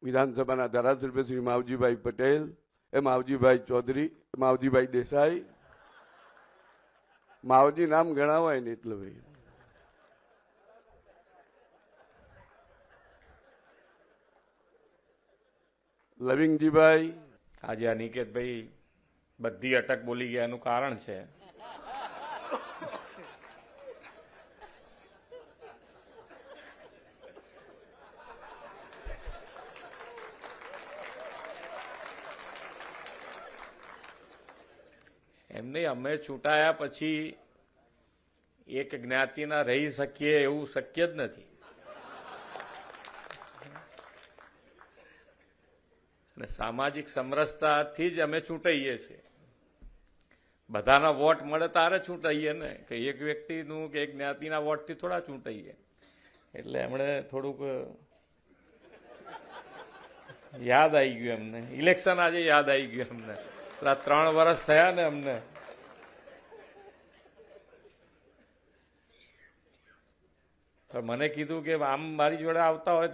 વિધાનસભાના ધારાસભ્ય શ્રી માવજીભાઈ પટેલ, માવજીભાઈ ચૌધરી, માવજીભાઈ દેસાઈ, માવજી નામ ગણાવાય ને એટલે ભાઈ લવિંગજીભાઈ. આજે અનિકેતભાઈ બધી અટક બોલી ગયા એનું કારણ છે એમને અમે ચૂંટાયા પછી એક જ્ઞાતિના રહી શકીએ એવું શક્ય જ નથી. અને સામાજિક સમરસતાથી જ અમે ચૂંટાઈએ છીએ. બધાના વોટ મળે તારે ચૂંટાઈએ ને, કે એક વ્યક્તિનું કે એક જ્ઞાતિના વોટથી થોડા ચૂંટાઈએ. એટલે એમણે થોડુંક યાદ આવી ગયું એમને, ઇલેક્શન આજે યાદ આવી ગયું એમને. પેલા 3 વર્ષ થયા ને અમને. મને કીધું કે આમ મારી જોડે આવતા હોય